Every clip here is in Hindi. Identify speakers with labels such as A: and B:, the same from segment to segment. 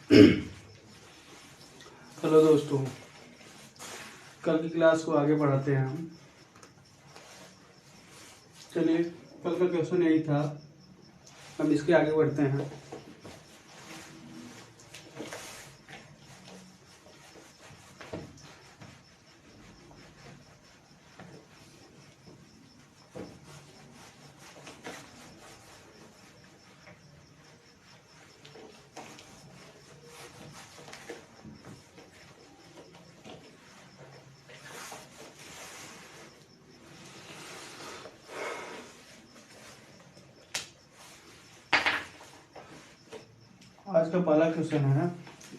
A: हेलो दोस्तों, कल की क्लास को आगे बढ़ाते हैं हम। चलिए, कल का क्वेश्चन यही था, अब इसके आगे बढ़ते हैं। आज का पहला क्वेश्चन है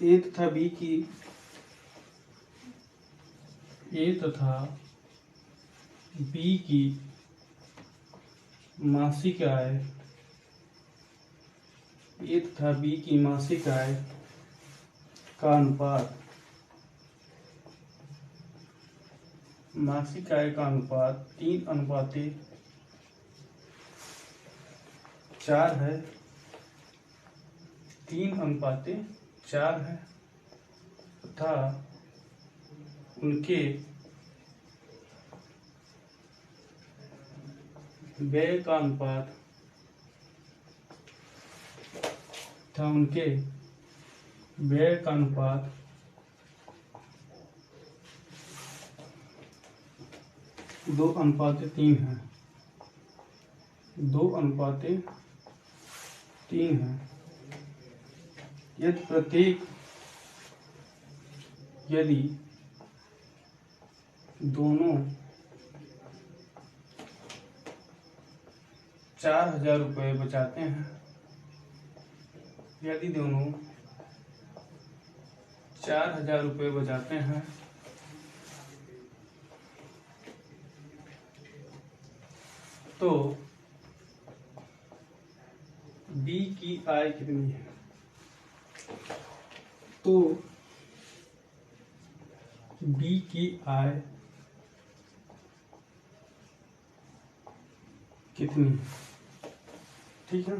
A: ए तथा बी की मासिक आय का अनुपात 3:4 है। 3:4 है तथा उनके व्यय का अनुपात 2:3 है। 2:3 है। यदि दोनों 4,000 रुपये बचाते हैं, तो बी की आय कितनी है? ठीक है।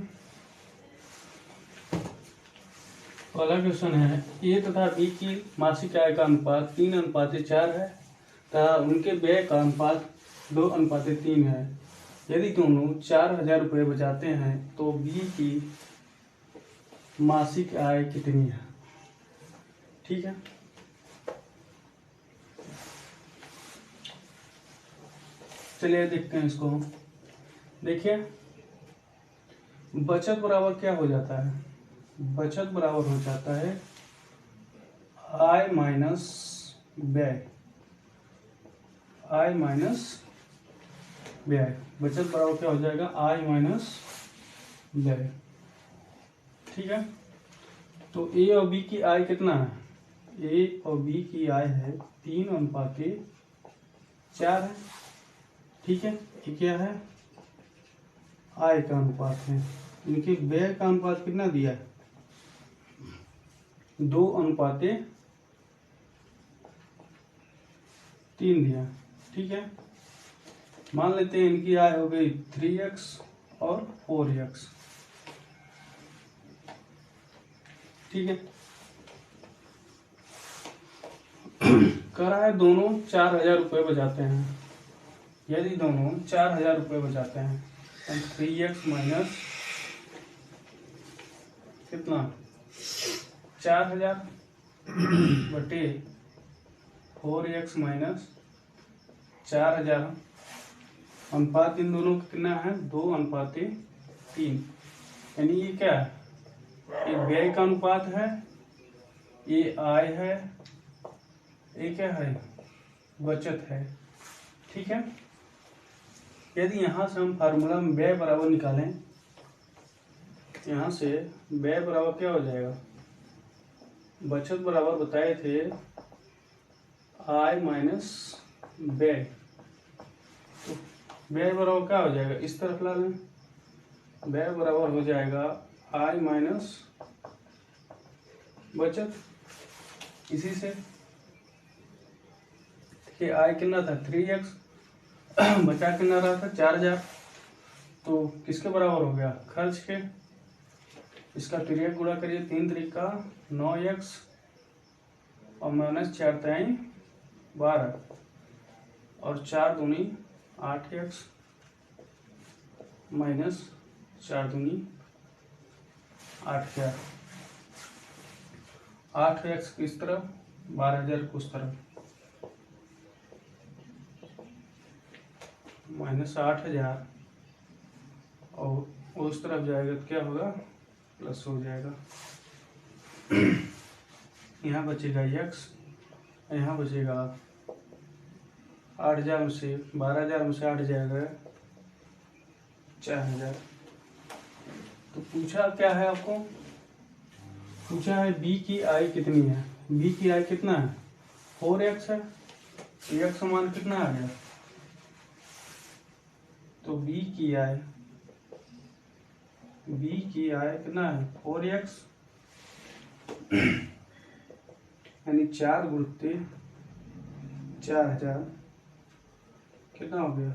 A: पहला क्वेश्चन है ए तथा बी की मासिक आय का अनुपात 3:4 है तथा उनके व्यय का अनुपात 2:3 है। यदि दोनों 4,000 रुपये बचाते हैं तो बी की मासिक आय कितनी है? ठीक है। चलिए देखते हैं इसको। देखिए, बचत बराबर क्या हो जाता है? बचत बराबर हो जाता है आय माइनस व्यय। बचत बराबर क्या हो जाएगा? आय माइनस व्यय। ठीक है। तो ए और बी की आय कितना है? ए और बी की आय है 3:4 है। ठीक है। ये क्या है? आय का अनुपात है। इनके व्यय का अनुपात कितना दिया है? 2:3 दिया। ठीक है। मान लेते हैं इनकी आय हो गई 3x और 4x। ठीक है। कह रहा है दोनों 4,000 रुपये बचाते हैं। यदि दोनों 4,000 रुपये बचाते हैं तो 3x माइनस कितना? 4,000 बटे 4x माइनस 4,000। अनुपात इन दोनों का कितना है? 2:3। यानी ये क्या है? ये व्यय का अनुपात है, ये आय है, ये क्या है? बचत है। ठीक है। यदि यहां से हम फार्मूला में व्यय बराबर निकालें, यहां से व्यय बराबर क्या हो जाएगा? बचत बराबर बताए थे आय माइनस व्यय। तो व्यय बराबर क्या हो जाएगा? इस तरफ ला लें। व्यय बराबर हो जाएगा आय माइनस बचत। इसी से कि आय कितना था? 3x, बचा कितना रहा था? 4,000। तो किसके बराबर हो गया? खर्च के। इसका तिर्यक गुणा करिए, 3 त्रिका 9x और माइनस 4 तिहाई 12 और 4 दूनी 8x माइनस 4 दूनी 8 8x किस तरफ, 12,000 उस तरफ, माइनस 8,000 और उस तरफ जाएगा तो क्या होगा, प्लस हो जाएगा। यहाँ बचेगा x, यहाँ बचेगा 8,000 में से 12,000 में से 8 जाएगा 4,000। तो पूछा क्या है आपको, पूछा है b की i कितनी है। b की i कितना है, 4x है, तो x मान कितना आ गया, तो b की i कितना है 4x, यानी 4 गुणित 4,000 कितना हो गया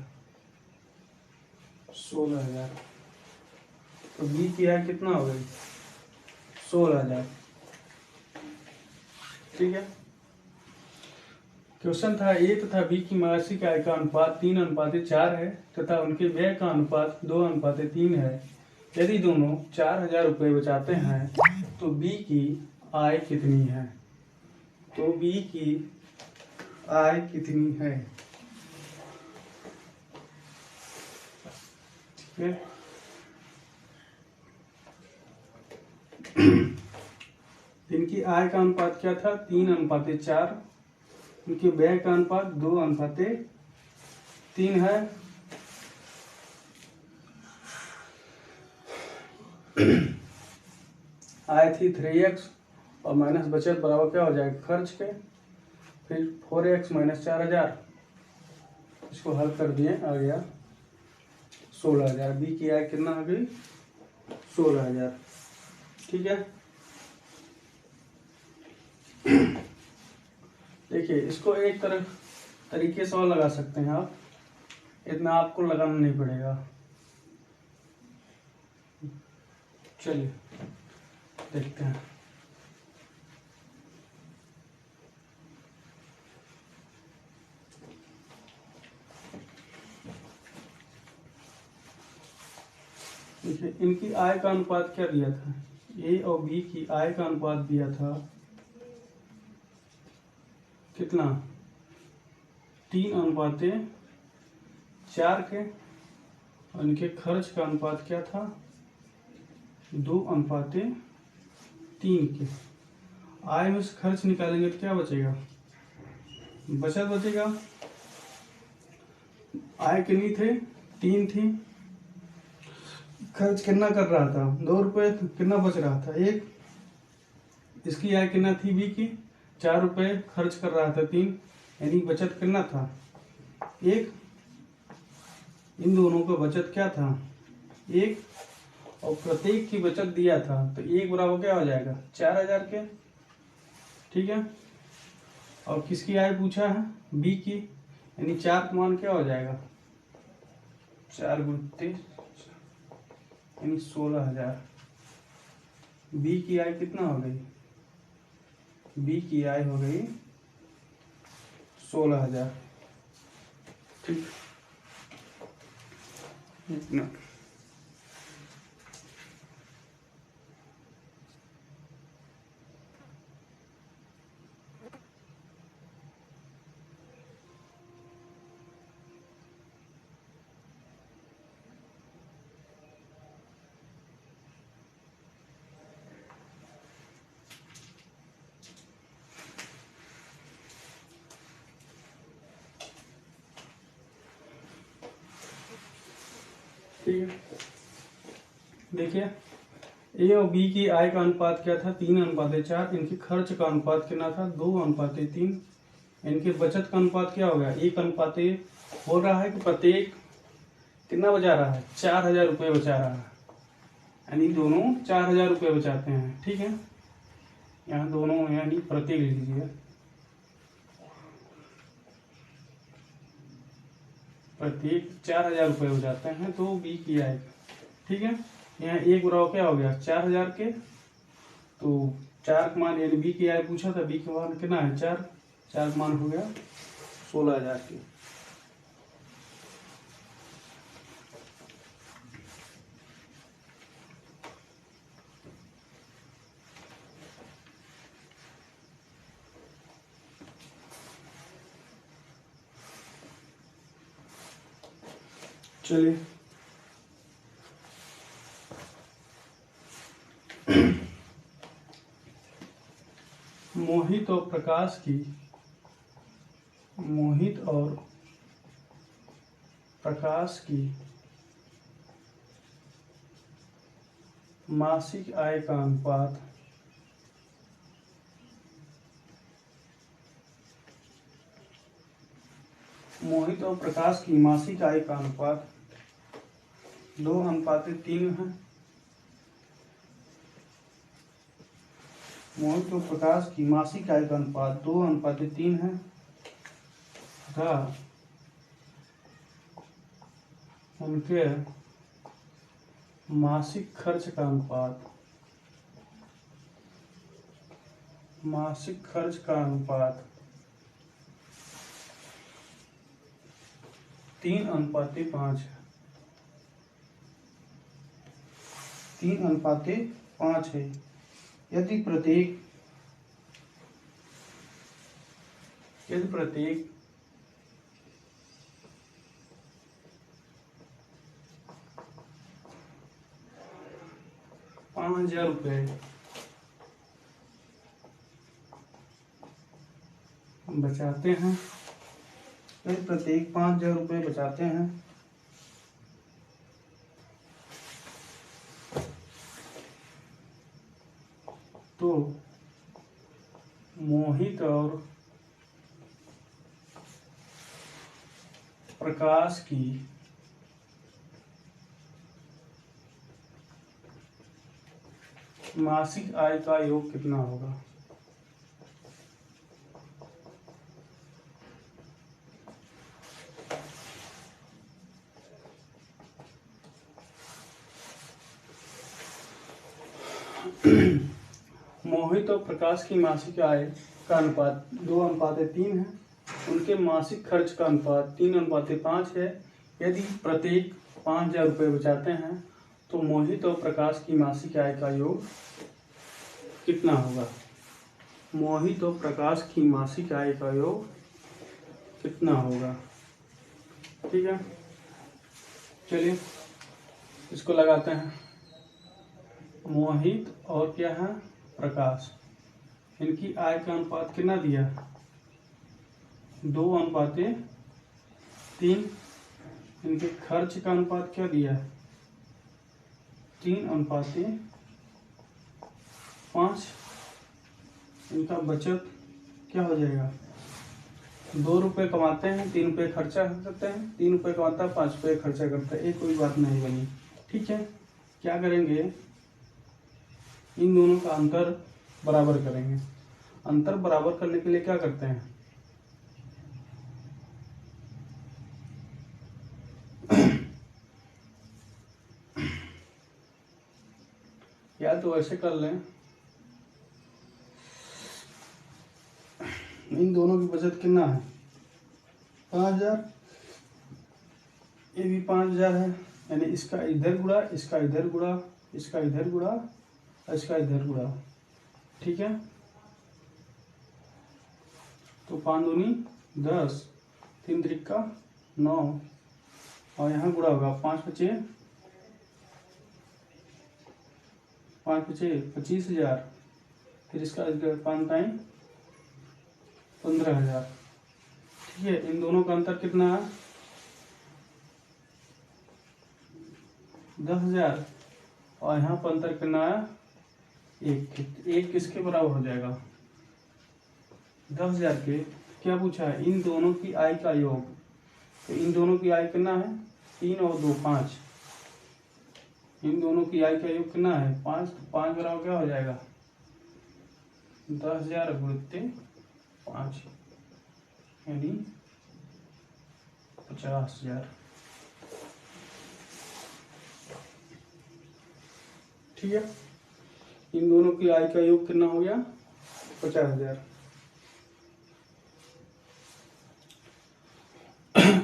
A: 16,000। तो b की i कितना हो गई 16,000। ठीक है, क्वेश्चन था a तथा b की मासिक आय का अनुपात 3:4 है तथा उनके व्यय का अनुपात 2:3 है। यदि दोनों 4,000 रुपये बचाते हैं तो b की आय कितनी है, तो b की आय कितनी है। ठीक है, इनकी आय का अनुपात क्या था 3:4, इनके व्यय का अनुपात 2:3 है। आय थी 3x और माइनस बचत बराबर क्या हो जाएगा खर्च के, फिर 4x माइनस 4,000, इसको हल कर दिए आ गया 16,000। बी की आय कितना आ गई 16,000। ठीक है, देखिए इसको एक तरीके से और लगा सकते हैं आप, इतना आपको लगाना नहीं पड़ेगा। चलिए देखते हैं। देखिए इनकी आय का अनुपात क्या दिया था, ए और बी की आय का अनुपात दिया था कितना 3:4 के, और इनके खर्च का अनुपात क्या था 2:3 के। आय में से खर्च निकालेंगे तो क्या बचेगा, बचत बचेगा। आय कितनी थे 3 थी, खर्च कितना कर रहा था 2 रुपये, कितना बच रहा था 1। इसकी आय कितना थी बी की 4 रुपये, खर्च कर रहा था 3, यानी बचत कितना था 1। इन दोनों का बचत क्या था 1, और प्रत्येक की बचत दिया था तो 1 बराबर क्या हो जाएगा 4,000 के। ठीक है, और किसकी आय पूछा है बी की, यानी 4 का मान क्या हो जाएगा 4 गुणित यानी 16,000। बी की आय कितना हो गई, बी की आय हो गई 16,000। ठीक, इतना ठीक है। देखिए ए और बी की आय का अनुपात क्या था 3:4, इनके खर्च का अनुपात कितना था 2:3, इनके बचत का अनुपात क्या हो गया 1:1 हो रहा है कि प्रत्येक कितना बचा रहा है 4,000 रुपये बचा रहा है, यानी दोनों 4,000 रुपये बचाते हैं। ठीक है, यहाँ दोनों यानी प्रत्येक लिख लीजिए, प्रत्येक 4,000 रुपये बचाते हैं तो बी की आय। ठीक है, यहाँ ए गुणा क्या हो गया 4000 के, तो 4 का मान यानी बी की आय पूछा था, बी का मान कितना है 4, 4 का मान हो गया 16000 के। चलिए मोहित और प्रकाश की मासिक आय का अनुपात मोहित और प्रकाश की मासिक आय का अनुपात 2:3 है। मोहित और प्रकाश की मासिक आय का अनुपात 2:3 है तथा उनके मासिक खर्च का अनुपात 3:5 है। 3:5 है। यदि प्रत्येक 5000 रुपये बचाते हैं, यदि प्रत्येक 5000 रुपये बचाते हैं तो मोहित और प्रकाश की मासिक आय का योग कितना होगा। मोहित और प्रकाश की मासिक आय का अनुपात 2:3 है। उनके मासिक खर्च का अनुपात 3:5 है। यदि प्रत्येक 5000 रुपये बचाते हैं तो मोहित और प्रकाश की मासिक आय का योग कितना होगा। मोहित और प्रकाश की मासिक आय का योग कितना होगा। ठीक है, चलिए इसको लगाते हैं। मोहित और क्या है प्रकाश, इनकी आय का अनुपात कितना दिया 2:3। इनके खर्च का अनुपात क्या दिया 3:5। इनका बचत क्या हो जाएगा 2 रुपये कमाते हैं 3 रुपये खर्चा करते हैं, 3 रुपये कमाता है 5 रुपये खर्चा करता है, एक कोई बात नहीं बनी। ठीक है, क्या करेंगे इन दोनों का अंतर बराबर करेंगे। अंतर बराबर करने के लिए क्या करते हैं या तो ऐसे कर लें, इन दोनों की बचत कितना है 5000, ये भी 5000 है, यानी इसका इधर गुणा इसका इधर गुणा इसका इधर गुणा इसका इधर गुणा। ठीक है, तो 5 दूनी 10, 3 त्रिका 9 और यहाँ गुणा होगा 5 पचे 25,000, फिर इसका 5 टाइम 15,000। ठीक है, इन दोनों का अंतर कितना है 10,000 और यहाँ पर अंतर कितना है 1 किसके बराबर हो जाएगा 10,000 के। क्या पूछा है इन दोनों की आय का योग, तो इन दोनों की आय कितना है 3 और 2 5। इन दोनों की आय का योग कितना है 5, तो 5 बराबर क्या हो जाएगा 10,000 गुणित 5 यानी 50,000। ठीक है। इन दोनों की आय का योग कितना हो गया? 50,000।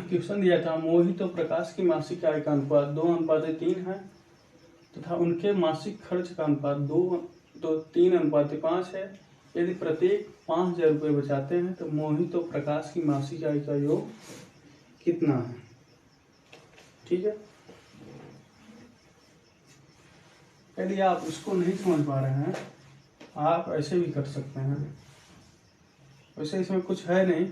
A: क्वेश्चन दिया था मोहित और प्रकाश की मासिक आय का अनुपात 2:3 है तथा उनके मासिक खर्च का अनुपात 3:5 है। यदि प्रत्येक 5,000 रुपये बचाते हैं तो मोहित और प्रकाश की मासिक आय का योग कितना है? ठीक है। यदि आप इसको नहीं समझ पा रहे हैं आप ऐसे भी कर सकते हैं। वैसे इसमें कुछ है नहीं,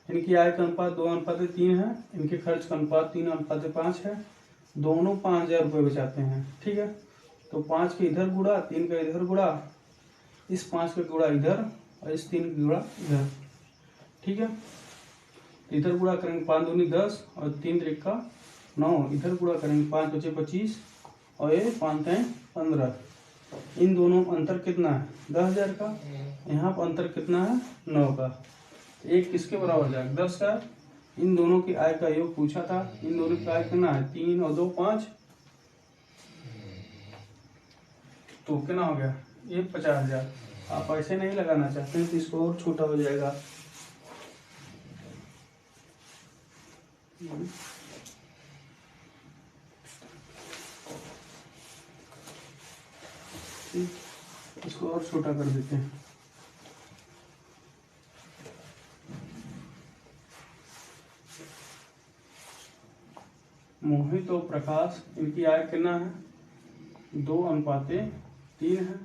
A: इनकी आय का अनुपात 2:3 है, इनके खर्च का अनुपात 3:5 है, दोनों 5,000 रुपये बचाते हैं। ठीक है, तो 5 के इधर गुणा, 3 का इधर गुणा, इस 5 का गुणा इधर और इस 3 का गुणा इधर। ठीक है, इधर गुणा करेंगे 5 दूनी 10 और 3 त्रिका 9, इधर गुणा करेंगे 5 बचे 25 और ये 5 हैं 15। इन दोनों में अंतर कितना है? 10,000 का। यहाँ पर अंतर कितना है? 9 का। एक किसके बराबर जाएगा? 10 का। इन दोनों की आय का योग पूछा था, इन दोनों की आय कितना है? 3 और 2 5, तो कितना हो गया? ये 50,000। आप ऐसे नहीं लगाना चाहते हैं तो इसको और छोटा हो जाएगा। इसको और छोटा कर देते हैं। मोहित और प्रकाश, इनकी आय कितना है? 2:3 है।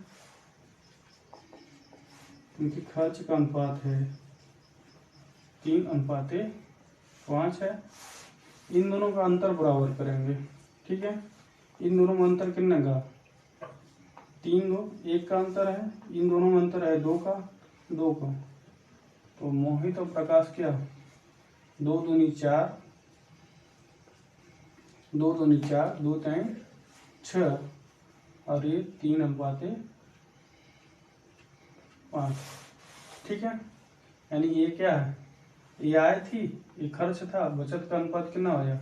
A: इनकी खर्च का अनुपात है 3:5 है। इन दोनों का अंतर बराबर करेंगे। ठीक है, इन दोनों में अंतर कितने का? 3 2 1 का अंतर है। इन दोनों में अंतर है 2 का। तो मोहित और प्रकाश क्या? 2 दूनी 4, 2 दूनी 4, 2 3 6 और ये 3:5। ठीक है, यानी ये क्या है? ये आय थी, ये खर्च था। बचत का अनुपात कितना हो जाएगा?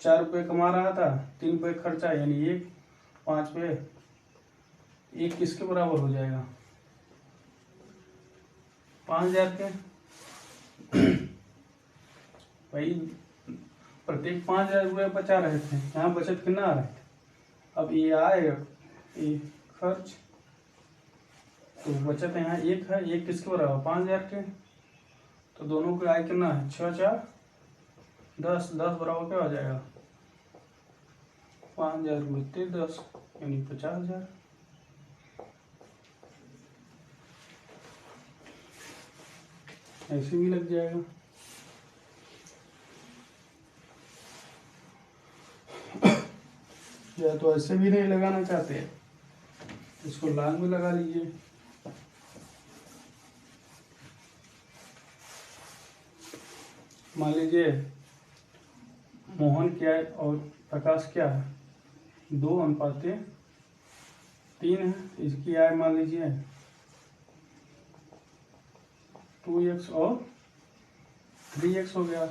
A: 4 रुपये कमा रहा था, 3 रुपये खर्चा, यानी 1 5 पे 1 किसके बराबर हो जाएगा? 5,000 के। भाई प्रत्येक 5,000 रुपये बचा रहे थे, यहाँ बचत कितना आ रहा है? अब ये आय, ये खर्च, तो बचत यहाँ 1 है, 1 किसके बराबर? 5,000 के। तो दोनों की आय कितना है? 6 4 10, 10 बराबर क्या हो जाएगा? 5,000 गुणित 10 यानी 50,000। ऐसे भी लग जाएगा। या तो ऐसे भी नहीं लगाना चाहते, इसको लाल में लगा लीजिए। मान लीजिए मोहन क्या है और प्रकाश क्या है? 2:3 है। इसकी आय मान लीजिए 2x और 3x हो गया।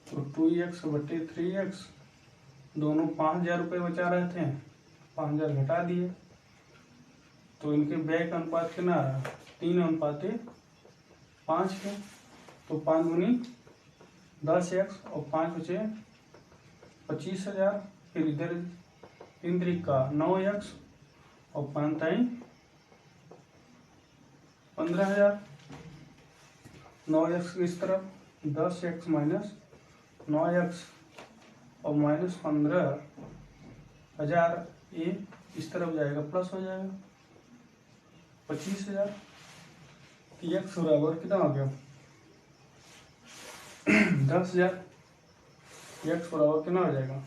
A: तो 2x बटे 3x, दोनों 5,000 रुपये बचा रहे थे, 5,000 घटा दिए, तो इनके व्यय का अनुपात कितना आ रहा है? 3:5 है। तो 5 दूनी 10x और 5 बचे 25,000। फिर इधर 3 त्रिका 9x और 5 3 15,000। 9x इस तरफ, 10x माइनस 9x और माइनस 15,000, ये इस तरफ जाएगा, प्लस हो जाएगा 25,000। x बराबर कितना हो गया? 10,000। x बराबर कितना हो जाएगा?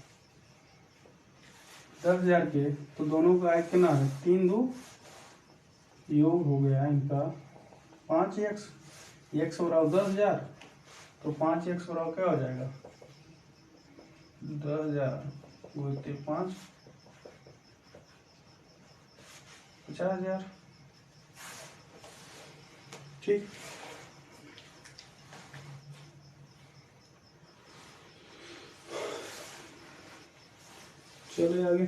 A: 10,000 के। तो दोनों का आय कितना है? 3 2 योग हो गया इनका 5x। x बराबर 10,000, तो 5x बराबर क्या हो जाएगा? 10,000 गुणित 5 50,000। ठीक, चलिए आगे।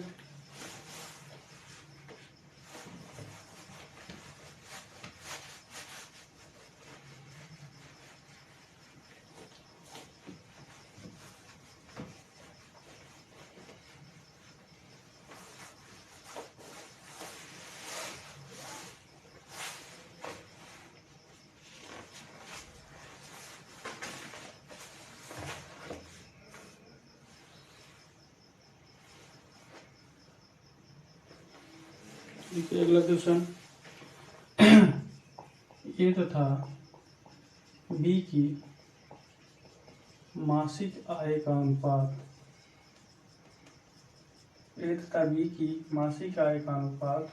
A: देखिए अगला क्वेश्चन। ए तथा बी की मासिक आय का अनुपात, ए तथा बी की मासिक आय का अनुपात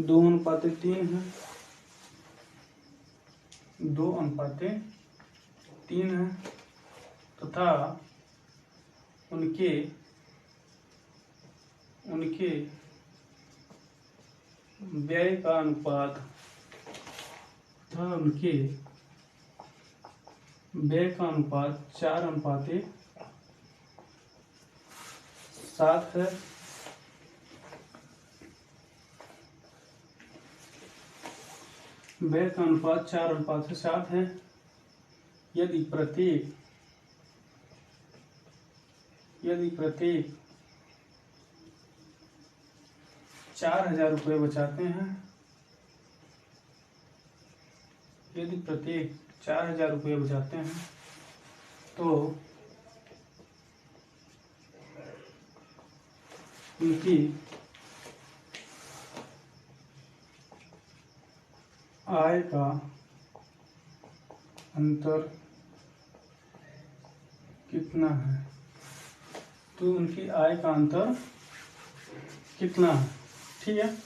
A: 2:3 है, 2:3 है तथा उनके व्यय का अनुपात तथा उनके व्यय का अनुपात 4:7 है। व्यय का अनुपात 4:7 है यदि प्रत्येक 4,000 रुपये बचाते हैं, यदि प्रत्येक 4,000 रुपये बचाते हैं तो उनकी आय का अंतर कितना है? तो उनकी आय का अंतर कितना है? ठीक है,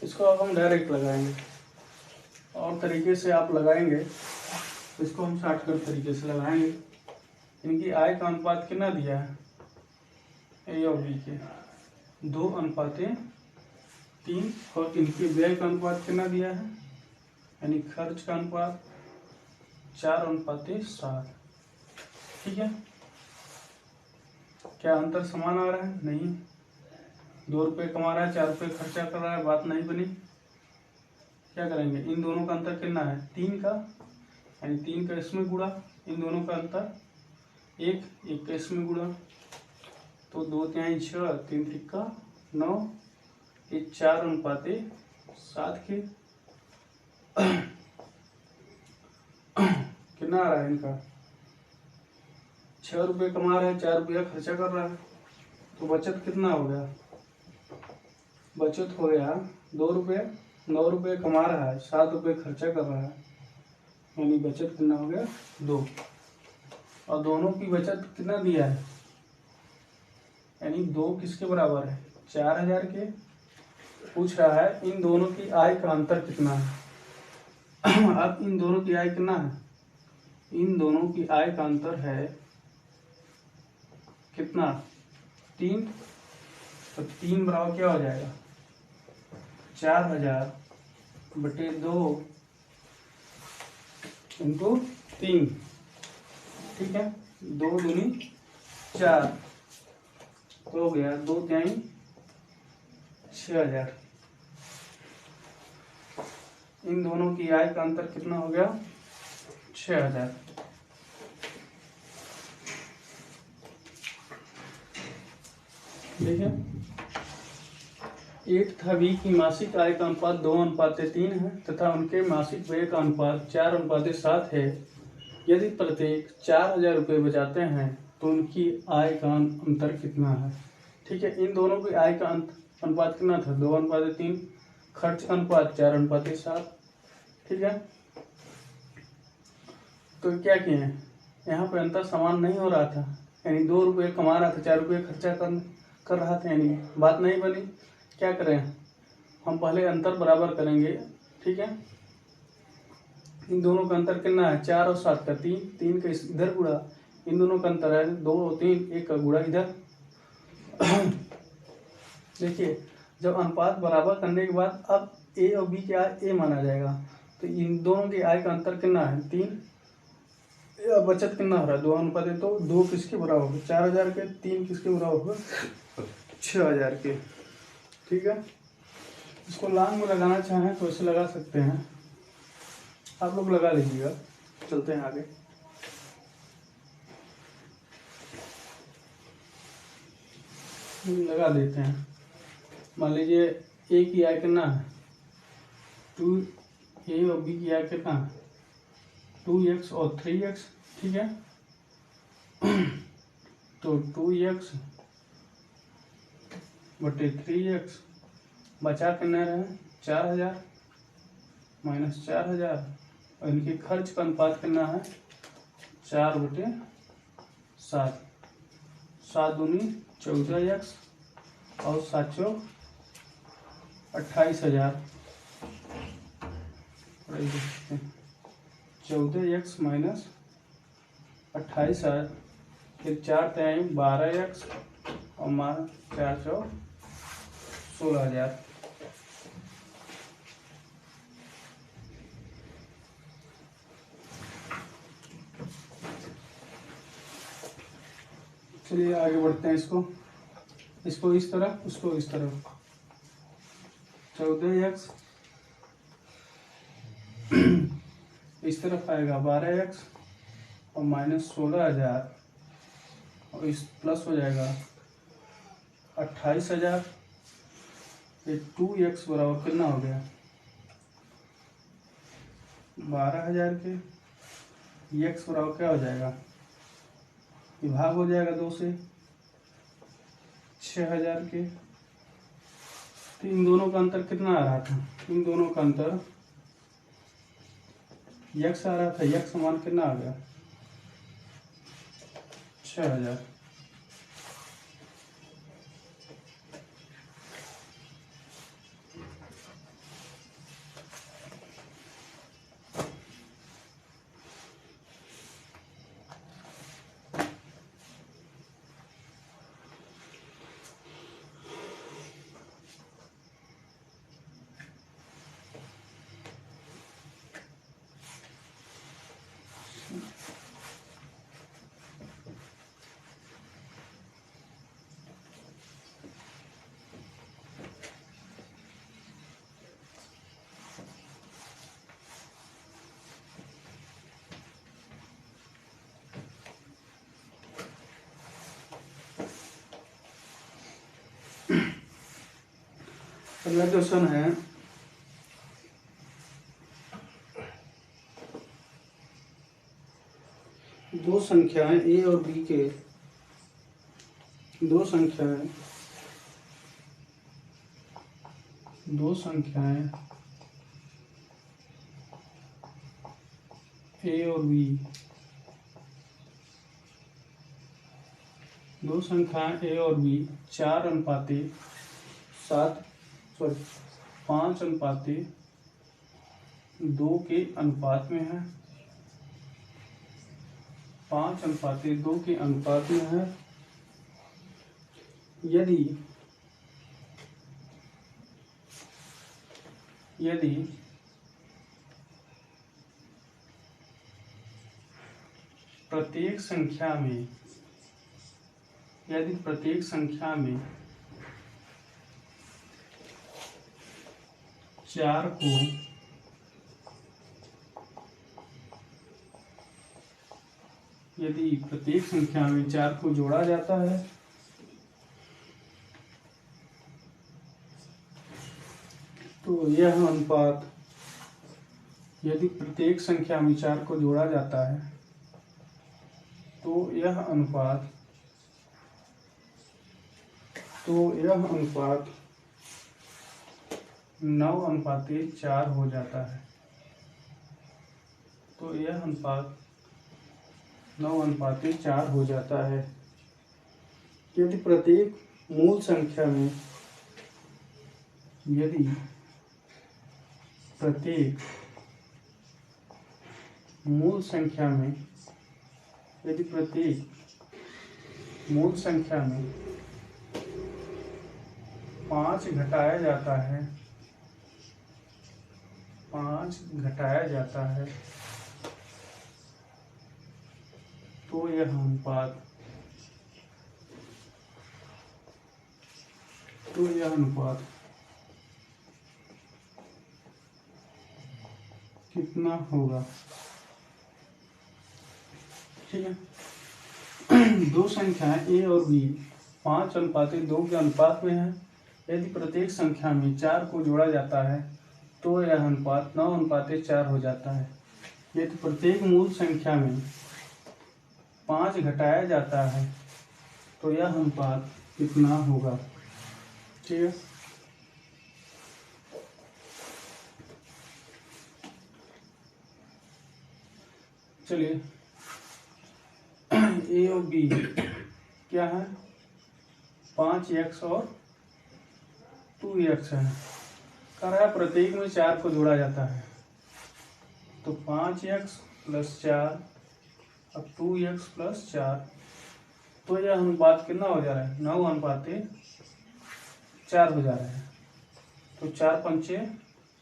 A: इसको अब हम डायरेक्ट लगाएंगे और तरीके से आप लगाएंगे तो इसको हम शॉर्टकट तरीके से लगाएंगे। इनकी आय का अनुपात कितना दिया है ए और बी के 2:3 और इनके व्यय का अनुपात कितना दिया है यानी खर्च का अनुपात 4:7। ठीक है, क्या अंतर समान आ रहा है? नहीं, 2 रुपये कमा रहा है, 4 रुपये खर्चा कर रहा है, बात नहीं बनी। क्या करेंगे, इन दोनों का अंतर कितना है 3 का, यानी 3 का इसमें गुणा, इन दोनों का अंतर 1 का इसमें गुणा, तो 2×3 6, 3×3 9, ये 4:7 के कितना आ रहा है इनका 6 रुपये कमा रहा है, 4 रुपया खर्चा कर रहा है, तो बचत कितना हो गया? बचत हो गया 2 रुपये, 9 रुपये कमा रहा है, 7 रुपये खर्चा कर रहा है, यानी बचत कितना हो गया 2। और दोनों की बचत कितना दिया है यानी 2 किसके बराबर है 4,000 के। पूछ रहा है इन दोनों की आय का अंतर कितना है। अब इन दोनों की आय कितना है, इन दोनों की आय का अंतर है कितना 3, तो 3 बराबर क्या हो जाएगा 4,000/2 इंटू 3। ठीक है, 2 दूनी 4, तो हो गया 2×3 6,000। इन दोनों की आय का अंतर कितना हो गया 6,000। ठीक है, ए तथा बी की मासिक आय का अनुपात 2:3 है तथा उनके मासिक व्यय का अनुपात 4:7 है। यदि प्रत्येक 4,000 रुपये बचाते हैं तो उनकी आय का अंतर कितना है। ठीक है, इन दोनों की आय का अनुपात कितना था 2:3, खर्च का अनुपात 4:7। ठीक है, तो क्या किए हैं, यहाँ पे अंतर समान नहीं हो रहा था, यानी 2 रुपये कमा रहा था, 4 रुपये खर्चा कर रहा था, यानी बात नहीं बनी। क्या करें, हम पहले अंतर बराबर करेंगे। ठीक है, इन दोनों का अंतर कितना है 4 और 7 का 3, 3 का इधर गुणा, इन दोनों का अंतर है 2 और 3, 1 का गुणा इधर। देखिए, जब अनुपात बराबर करने के बाद अब ए और बी की आय ए माना जाएगा, तो इन दोनों की आय का अंतर कितना है 3, या बचत कितना हो रहा है 2:1, तो 2 किसके बराबर होगा 4,000 के, 3 किसके बराबर होगा 6,000 के। ठीक है, इसको लॉन्ग में लगाना चाहें तो ऐसे लगा सकते हैं, आप लोग लगा लीजिएगा। चलते हैं आगे। लगा देते हैं। मान लीजिए ए की आय कितना है 2, ए और बी की आय कितना है 2x और 3x। ठीक है, तो 2x बटे 3x बचा कितना रहे 4,000 माइनस 4,000, और इनके खर्च का अनुपात कितना है 4/7, 7 दूनी 14x और 7 चौक 28,000। 14x माइनस 28,000, फिर 4 टाइम 12x और मार 4 चौक 16,000। चलिए आगे बढ़ते हैं। इसको इस तरह, उसको इस तरह। 14x इस तरफ आएगा 12x और माइनस 16,000, और इस प्लस हो जाएगा 28,000। फिर 2x बराबर कितना हो गया 12,000 के, x बराबर क्या हो जाएगा विभाग हो जाएगा 2 से 6,000 के। तो इन दोनों का अंतर कितना आ रहा था, इन दोनों का अंतर x आ रहा था, x समान कितना आ गया 6,000। अगला क्वेश्चन है दो संख्याएं ए और बी के, दो संख्याएं ए और बी, दो संख्याएं ए और बी 5:2 के अनुपात में है, 5:2 के अनुपात में है। यदि प्रत्येक संख्या में 4 को जोड़ा जाता है तो यह अनुपात, यदि प्रत्येक संख्या में 4 को जोड़ा जाता है तो यह अनुपात 9:4 हो जाता है। तो यह अनुपात 9:4 हो जाता है यदि प्रत्येक मूल संख्या में मूल संख्या में 5 घटाया जाता है तो यह अनुपात कितना होगा। ठीक है। दो संख्याएं ए और बी 5:2 के अनुपात में है। यदि प्रत्येक संख्या में 4 को जोड़ा जाता है तो यह अनुपात 9:4 हो जाता है। यदि प्रत्येक मूल संख्या में 5 घटाया जाता है तो यह अनुपात कितना होगा। ठीक है। चलिए, ए और बी क्या है, 5x और 2x है। कह रहा है प्रत्येक में 4 को जोड़ा जाता है, तो 5x + 4 और 2x + 4, तो यह अनुपात कितना हो जा रहा है, 9:4 हो जा रहा है। तो 4 पंचे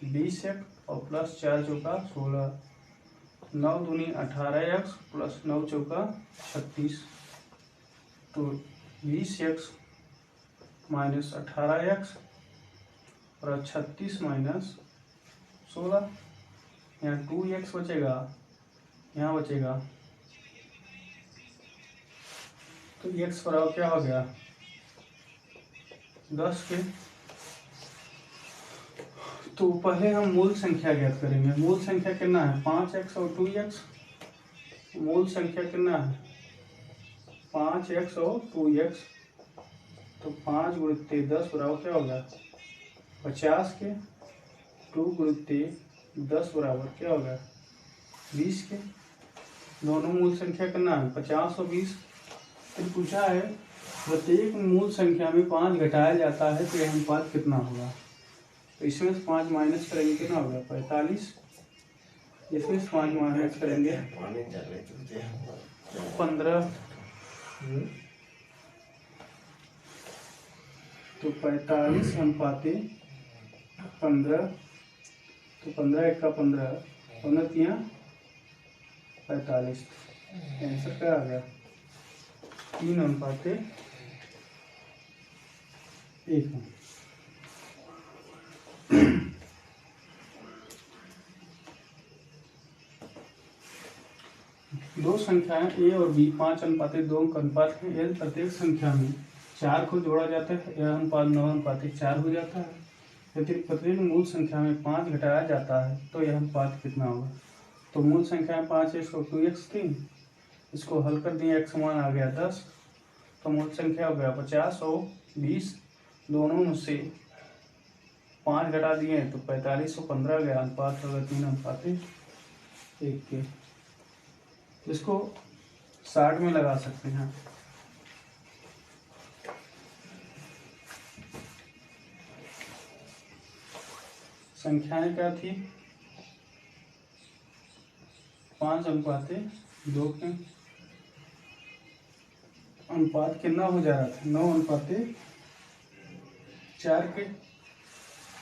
A: 20 और प्लस 4 चौका 16, 9 दूनी 18x प्लस 9 चौका 36, तो 20x माइनस 18x और 36 माइनस 16, यहाँ 2x बचेगा, यहाँ बचेगा, तो x बराबर क्या हो गया, 10 के। तो पहले हम मूल संख्या ज्ञात करेंगे। मूल संख्या कितना है, 5x और 2x। मूल संख्या कितना है, 5x और 2x। तो 5 गुणित 10 बराबर क्या होगा, 50 के। 2 गुणित 10 बराबर क्या होगा, 20 के। दोनों मूल संख्या कितना है, 50 और 20। फिर पूछा है प्रत्येक मूल संख्या में 5 घटाया जाता है तो यह अनुपात कितना होगा। तो इसमें से 5 माइनस करेंगे कितना होगा, 45। इसमें से 5 माइनस करेंगे 15, तो 45:15, तो 15 × 15, 15 × 45। आंसर क्या आ गया, 3:1। दो संख्याएं ए और बी 5:2 का अनुपात है। यदि प्रत्येक संख्या में 4 को जोड़ा जाता है यह अनुपात 9:4 हो जाता है। यदि प्रत्येक मूल संख्या में 5 घटाया जाता है तो यह अनुपात कितना होगा। तो मूल संख्या 5x और 2x थी, इसको हल कर दिए, x समान आ गया 10, तो मूल संख्या हो गया 50 और 20। दोनों में से 5 घटा दिए तो 45 और 15 गया, अनुपात होगा 3:1 के। इसको 60 में लगा सकते हैं। संख्याएं क्या थी, 5:2 के। अनुपात कितना हो जा रहा था, 9:4 के।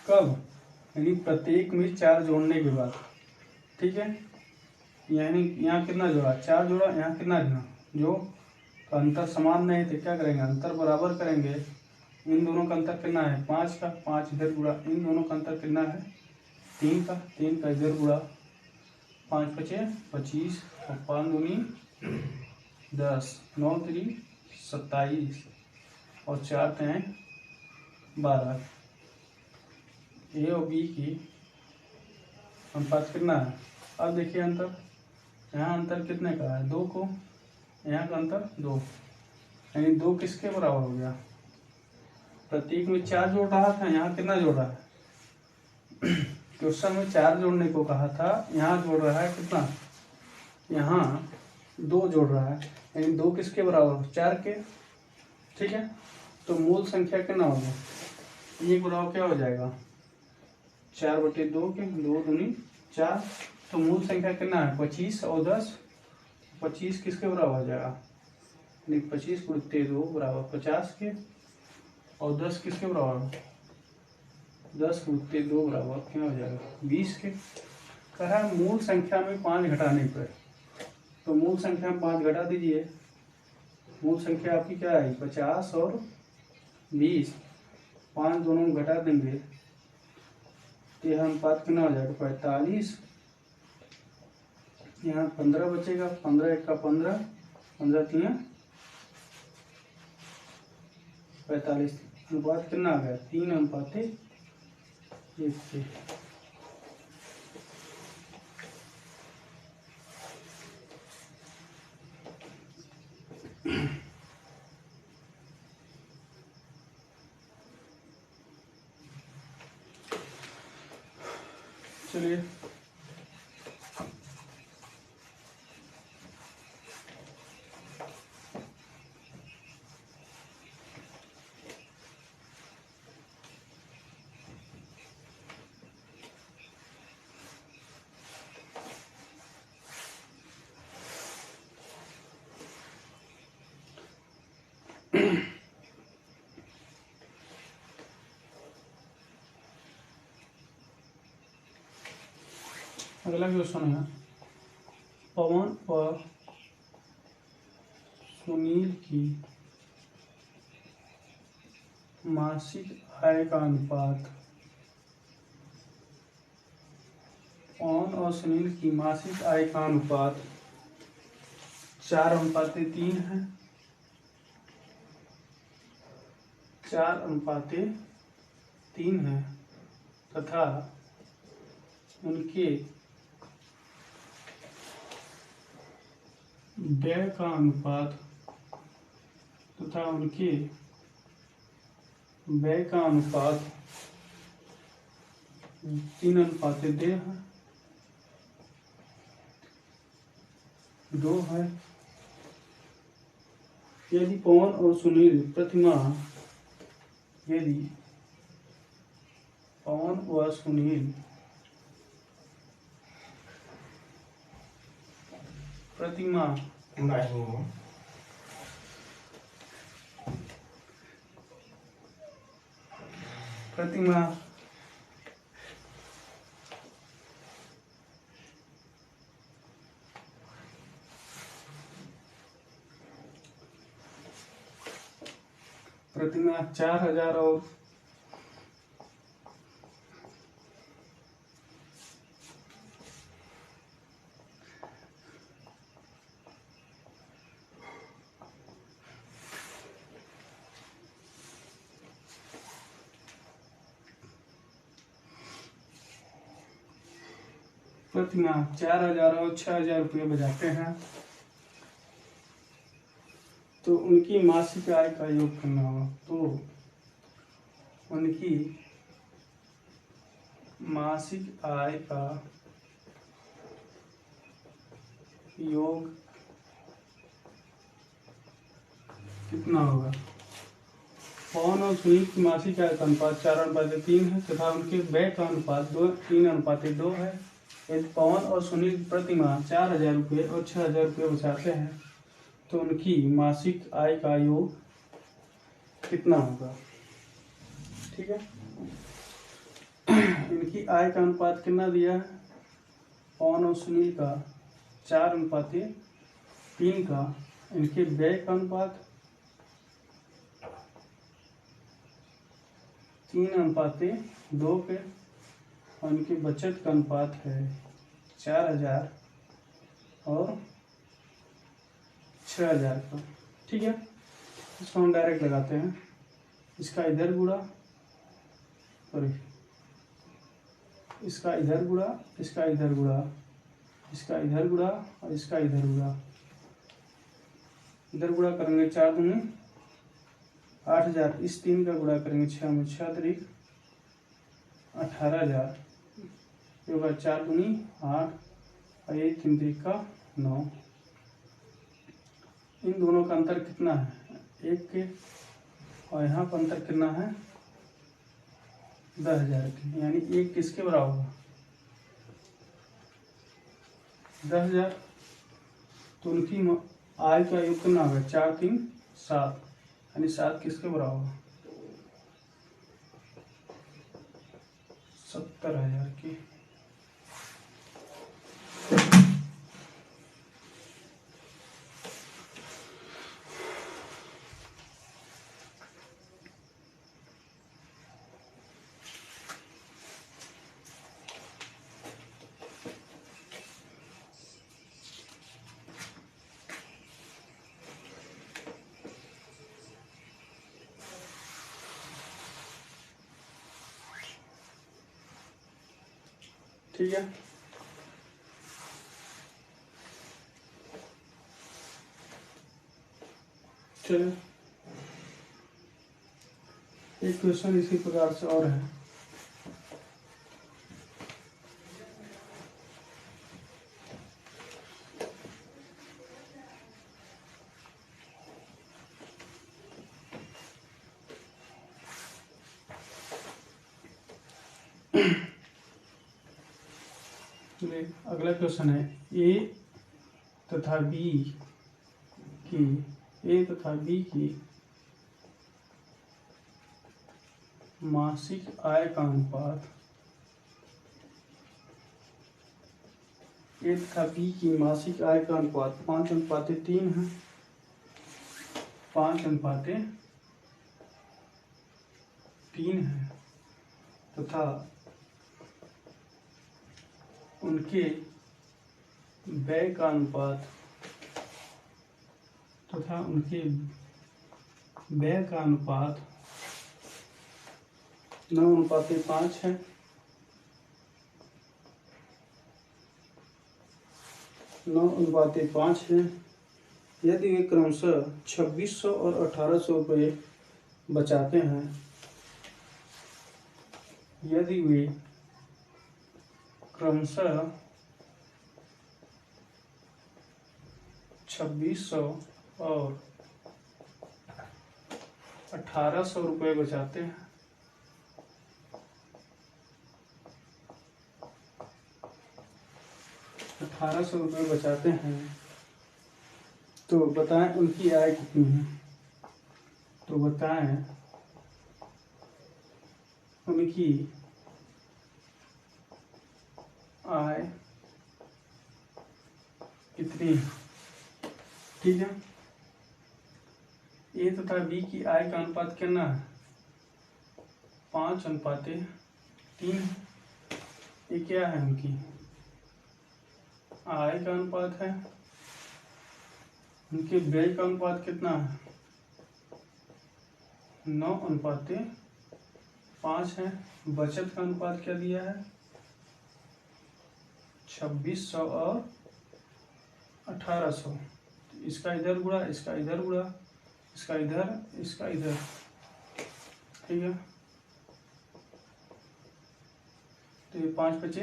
A: कब, यानी प्रत्येक में 4 जोड़ने के बाद। ठीक है, यानी यहाँ कितना जोड़ा, 4 जोड़ा, यहाँ कितना जोड़ा, जो तो अंतर समान नहीं थे, क्या करेंगे, अंतर बराबर करेंगे। इन दोनों का अंतर कितना है, 5 का, 5 इधर गुणा, इन दोनों का अंतर कितना है, 3 का, 3 का इधर गुणा, 5 × 5 = 25 और 5 दूनी 10, 9 × 3 = 27 और 4 × 3 = 12। ए और बी की अनुपात कितना है। अब देखिए अंतर, यहाँ अंतर कितने का है, 2 को, यहाँ का अंतर 2, यानी 2 किसके बराबर हो गया। प्रत्येक में 4 जोड़ रहा था, यहाँ कितना जोड़ रहा है, क्वेश्चन में 4 जोड़ने को कहा था, यहाँ जोड़ रहा है कितना, यहाँ 2 जोड़ रहा है, यानी 2 किसके बराबर, 4 के। ठीक है, तो मूल संख्या कितना हो गया, ये बराबर क्या हो जाएगा, 4/2 के, 2 दूनी 4। तो मूल संख्या कितना है, 25 और 10, 25 किसके बराबर हो जाएगा, 25 × 2 बराबर 50 के, और 10 किसके बराबर, 10 × 2 बराबर क्या हो जाएगा, 20 के। कह रहा है मूल संख्या में 5 घटाने पर तो मूल संख्या में 5 घटा दीजिए। मूल संख्या आपकी क्या आई? 50 और 20, 5 दोनों में घटा देंगे तो यह अनुपात कितना हो जाएगा? 45। यहाँ 15 बचेगा, 15 एक का 15, 15 3 45। अनुपात कितना आ गया? 3:1 से। चलिए अगला क्वेश्चन है, पवन और सुनील की मासिक आय का अनुपात। पवन और सुनील की मासिक आय का अनुपात 4:3 है। 4:3 है तथा उनके व्यय का अनुपात 3:2 है, 2 है। यदि पवन और सुनील प्रतिमाह प्रतिमाह 4,000 और प्रतिमाह 4,000 और 6,000 रुपये बजाते हैं तो उनकी मासिक आय का योग करना होगा। तो उनकी मासिक आय का योग कितना होगा? पवन और सुनील की मासिक आय का अनुपात 4:3 है तथा उनके व्यय का अनुपात 3:2 है। यदि पवन और सुनील प्रतिमाह 4,000 रुपये और 6,000 रुपये बचाते हैं तो उनकी मासिक आय का योग कितना होगा? ठीक है, इनकी आय का अनुपात कितना दिया है? पवन और सुनील का 4:3 का, इनके व्यय का अनुपात 3:2 के और इनकी बचत का अनुपात है 4,000 और 6,000 का। ठीक है, इसको हम डायरेक्ट लगाते हैं। इसका इधर गुणा, सॉरी, इसका इधर गुणा, इसका इधर गुणा, इसका इधर गुणा और इसका इधर गुणा। इधर गुणा करेंगे 4 दूनी 8,000, इस 3 का गुणा करेंगे 6 में, 6 तरीक 18,000, ये होगा 4 दूनी 8 और ये 3 तरीक का 9। इन दोनों का अंतर कितना है? 1 के, और यहाँ पर अंतर कितना है? 10,000 के, यानी 1 किसके बराबर होगा? 10,000। तो उनकी आय का योग कितना होगा? 4 3 7, यानी 7 किसके बराबर होगा? 70,000 की। ठीक है। चलिए एक क्वेश्चन इसी प्रकार से और है। अगला क्वेश्चन है ए तथा बी की मासिक आय का अनुपात, ए तथा बी की मासिक आय का अनुपात 5:3 है। 5:3 है तथा उनके व्यय का अनुपात 9:5 है। 9:5 है। यदि वे क्रमशः 2600 और 1800 रुपये बचाते हैं, यदि वे क्रमशः 2600 और 1800 रुपये बचाते हैं, तो बताएं उनकी आय कितनी है। तो बताएं उनकी आय कितनी है। ठीक है। ए तथा बी की आय का अनुपात कितना है? 5:3। ये क्या है? उनकी आय का अनुपात है। उनके व्यय का अनुपात कितना है? 9:5 है। बचत का अनुपात क्या दिया है? 2600 और 1800। इसका इधर गुणा, इसका इधर गुणा, इसका इधर, इसका इधर। ठीक है। तो ये 5×5 =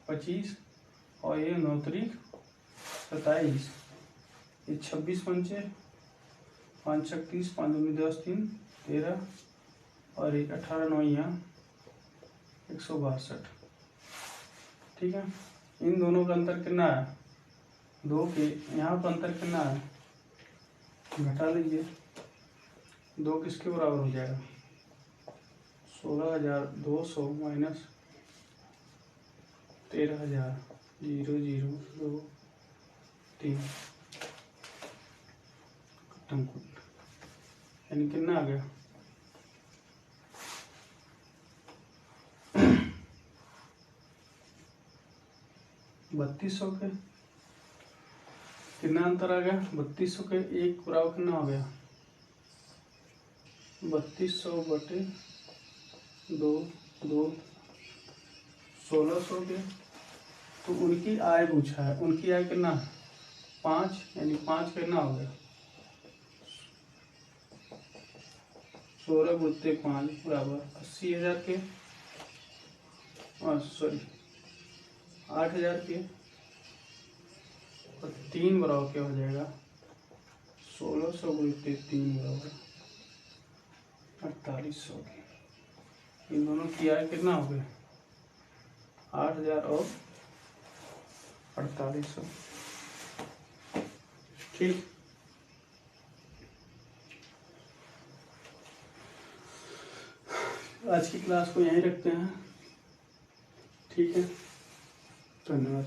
A: 25 और ये 9×3 = 27। ये 26×5 = 5×6 = 30, 5×2 = 10, 3 = 13 और एक 18×9 = 162। ठीक है। इन दोनों का अंतर कितना है? 2 के यहाँ पर अंतर कितना है? घटा लीजिए। 2 किसके बराबर हो जाएगा? 16,200 माइनस 13,000, 0 0 2 3 यानी कितना आ गया? 3200 के। कितना अंतर आ गया? 3200 के एक बराबर कितना हो गया? 3200/2 2 1600 के। तो उनकी आय पूछा है। उनकी आय कितना? 5, यानी 5 कितना हो गया? 16 × 5 = 80,000 के। सॉरी 8,000 के। और 3 बराबर क्या हो जाएगा? 1600 × 3 = 4800 के। इन दोनों की आय कितना हो गया? 8,000 और 4800। ठीक। आज की क्लास को यहीं रखते हैं। ठीक है। धन्यवाद।